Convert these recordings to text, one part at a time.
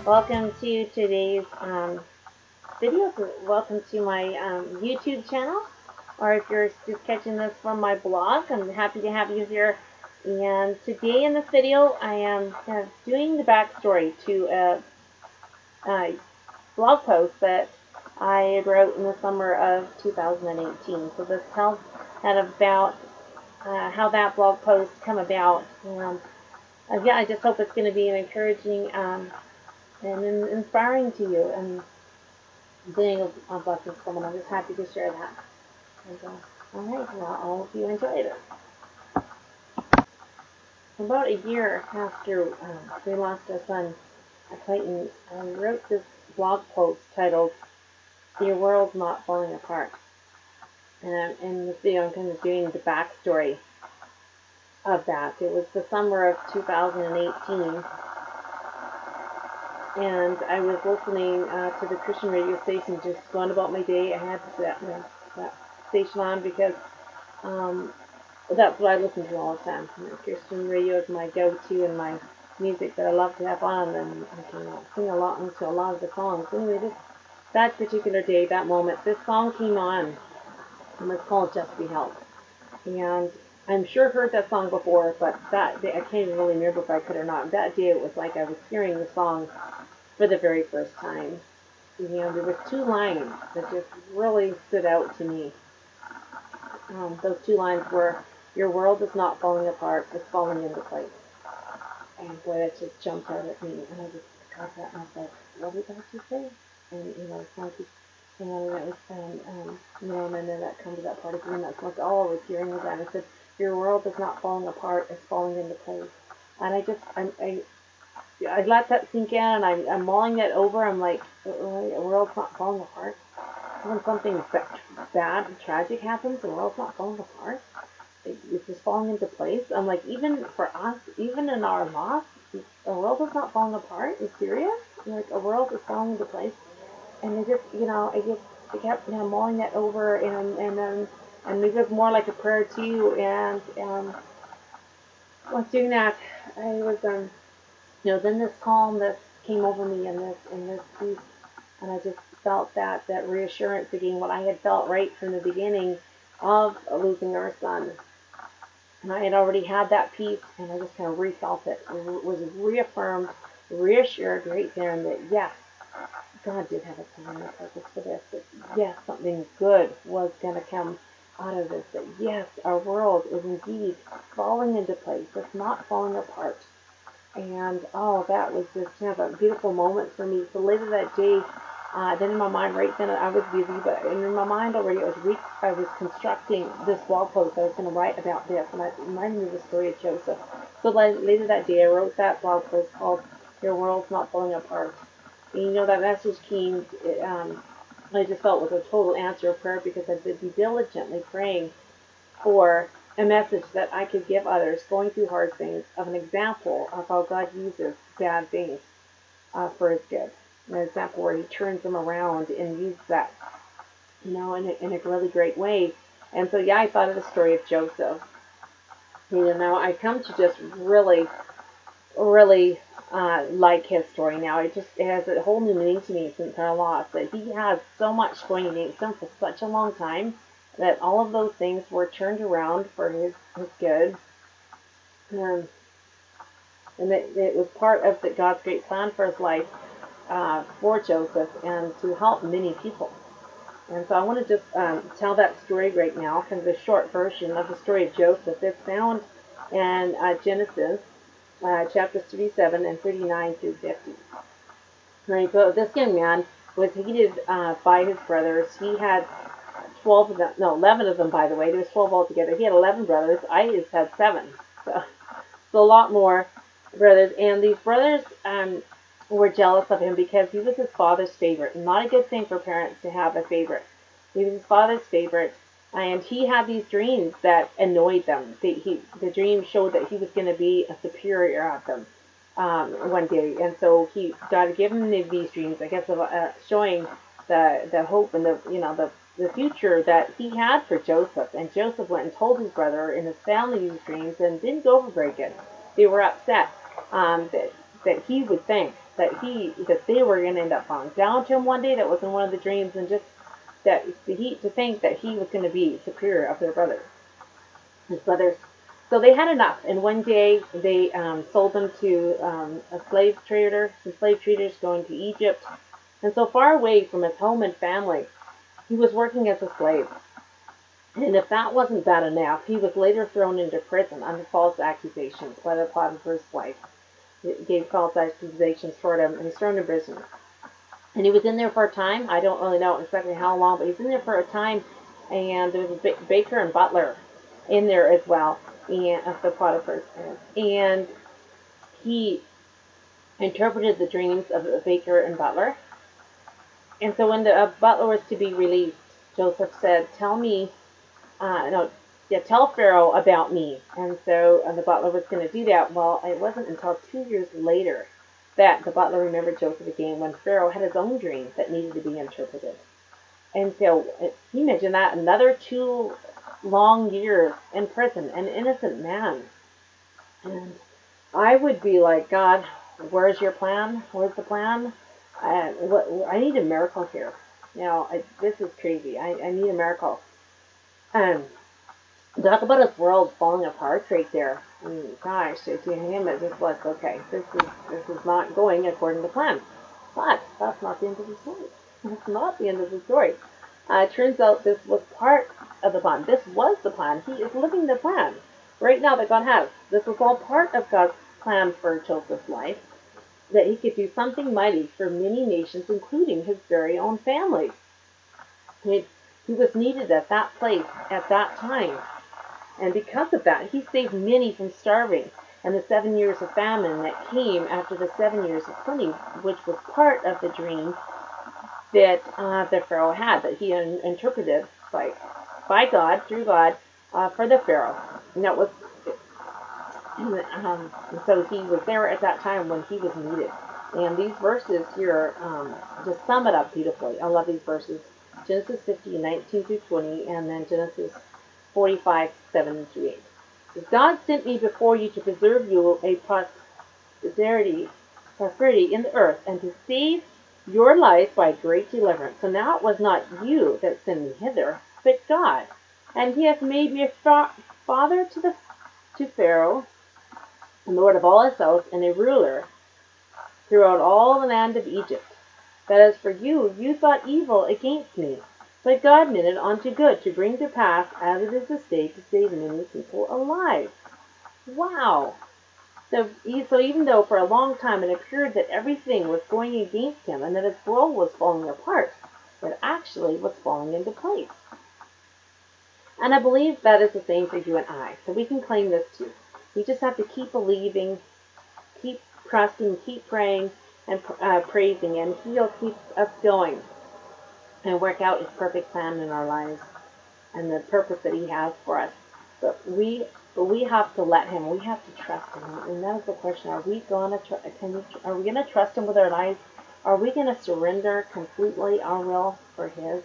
Welcome to today's video. Welcome to my YouTube channel, or if you're just catching this from my blog, I'm happy to have you here. And today in this video, I am doing the backstory to a blog post that I wrote in the summer of 2018. So this tells about how that blog post come about. Yeah, I just hope it's going to be an encouraging and inspiring to you, and being a blessing to someone. I'm just happy to share that. And, all right, well, I hope you enjoyed it. About a year after we lost our son, Clayton, I wrote this blog post titled "Your World's Not Falling Apart." And in this video, I'm kind of doing the backstory of that. It was the summer of 2018, and I was listening to the Christian radio station, just going about my day. I had that station on because um, that's what I listen to all the time. Christian radio is my go-to and my music that I love to have on, and I can sing along to a lot of the songs. Anyway, that particular day, that moment, this song came on, and it's called "Just Be Helped." And I'm sure I've heard that song before, but that day, I can't even really remember if I could or not. That day, it was like I was hearing the song for the very first time. There was two lines that just really stood out to me. Those two lines were, "Your world is not falling apart, it's falling into place." And boy, that just jumped out at me. And I just got that, and I was like, what did that just say? And, it's like, and that was, and then that comes to that part again. That's like all I was hearing was that. And it said, "Your world is not falling apart, it's falling into place." And I let that sink in, and I'm mulling that over. I'm like, really? The world's not falling apart? When something bad and tragic happens, the world's not falling apart? It's just falling into place. I'm like, even for us, even in our loss, the world is not falling apart. Are you serious? Like, a world is falling into place. And I kept, mulling that over, and it was more like a prayer too. And while doing that, I was, then this calmness came over me, and this peace, and I just felt that reassurance again, what I had felt right from the beginning of losing our son. And I had already had that peace, and I just kind of refelt it. It was reaffirmed, reassured right there, and that yes, God did have a plan and a purpose for this. That yes, something good was going to come out of this. That yes, our world is indeed falling into place. It's not falling apart. And oh, that was just kind of a beautiful moment for me. So later that day, then in my mind, right then I was busy, but in my mind already, I was constructing this blog post. I was going to write about this, and it reminded me of the story of Joseph. So later that day, I wrote that blog post called "Your World's Not Falling Apart." And that message came. I just felt was a total answer of prayer, because I've been diligently praying for a message that I could give others going through hard things, of an example of how God uses bad things for His good. An example where He turns them around and uses that, in a really great way. And so, yeah, I thought of the story of Joseph. I come to just really, really like his story now. It has a whole new meaning to me since our loss. That he had so much going against him for such a long time, that all of those things were turned around for his good. Um, and that it was part of God's great plan for his life, for Joseph, and to help many people. And so I want to just tell that story right now, kind of a short version of the story of Joseph. It's found in Genesis chapters 37 and 39 through 50. Right, so this young man was hated by his brothers. He had 12 of them, no, 11 of them, by the way. There was 12 altogether. He had 11 brothers. I just had 7. So a lot more brothers. And these brothers were jealous of him because he was his father's favorite. Not a good thing for parents to have a favorite. He was his father's favorite. And he had these dreams that annoyed them. The dream showed that he was going to be a superior at them one day. And so God had given him these dreams, I guess, of showing the hope and the future that he had for Joseph. And Joseph went and told his brother and his family these dreams, and didn't go over very good. They were upset that he would think that they were going to end up falling down to him one day. That was in one of the dreams, and just that to think that he was going to be superior of his brothers. So they had enough, and one day they sold him to a slave trader, some slave traders going to Egypt, and so far away from his home and family, he was working as a slave. And if that wasn't bad enough, he was later thrown into prison under false accusations by the Potiphar's wife. He gave false accusations toward him, and he's thrown in prison. And he was in there for a time. I don't really know exactly how long, but he's in there for a time. And there was a baker and butler in there as well, and of the Potiphar's. And he interpreted the dreams of the baker and butler. And so when the butler was to be released, Joseph said, tell Pharaoh about me. And so the butler was going to do that. Well, it wasn't until 2 years later that the butler remembered Joseph again, when Pharaoh had his own dream that needed to be interpreted. And so, can you imagine that? Another 2 long years in prison, an innocent man. And I would be like, God, where's your plan? Where's the plan? I need a miracle here. This is crazy. I need a miracle. Talk about his world falling apart right there. I mean, gosh, to him it just was, okay, this is not going according to plan. But that's not the end of the story. That's not the end of the story. It turns out this was part of the plan. This was the plan. He is living the plan right now that God has. This was all part of God's plan for Joseph's life, that he could do something mighty for many nations, including his very own family. He was needed at that place at that time. And because of that, he saved many from starving and the 7 years of famine that came after the 7 years of plenty, which was part of the dream that the Pharaoh had, that he interpreted by God, through God, for the Pharaoh. And that was, so he was there at that time when he was needed. And these verses here just sum it up beautifully. I love these verses. Genesis 50, 19 through 20, and then Genesis 45, 7 through 8. God sent me before you to preserve you a prosperity in the earth, and to save your life by great deliverance. So now it was not you that sent me hither, but God. And he hath made me a father to Pharaoh, and lord of all his house, and a ruler throughout all the land of Egypt. But as for you, you thought evil against me, but God meant it unto good, to bring to pass, as it is this day, to save many people alive. Wow! So even though for a long time it appeared that everything was going against him, and that his world was falling apart, it actually was falling into place. And I believe that is the same for you and I. So we can claim this too. We just have to keep believing, keep trusting, keep praying, and praising, and he'll keep us going and work out his perfect plan in our lives and the purpose that he has for us. But we have to let him. We have to trust him. And that is the question: are we going to trust him with our lives? Are we going to surrender completely our will for his?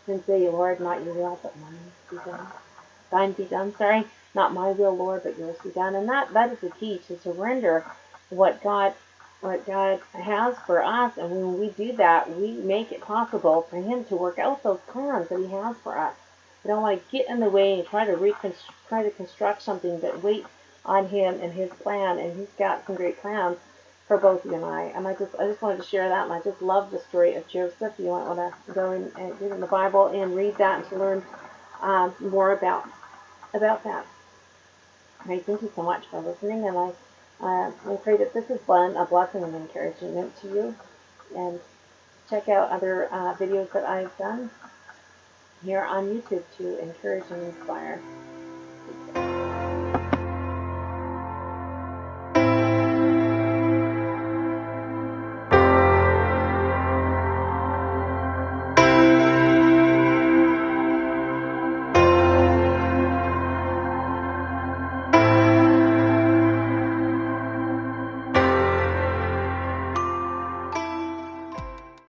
And say, Lord, not your will, but mine be done. Thine be done. Sorry, not my will, Lord, but yours be done. And that is the key, to surrender what God has for us. And when we do that, we make it possible for him to work out those plans that he has for us. We don't want to get in the way and try to construct something, but wait on him and his plan. And he's got some great plans for both you and I. And I just wanted to share that. And I just love the story of Joseph. You might want to go and get in the Bible and read that, and to learn more about that. All right, thank you so much for listening, and I pray that this has been a blessing and encouragement to you. And check out other videos that I've done here on YouTube to encourage and inspire.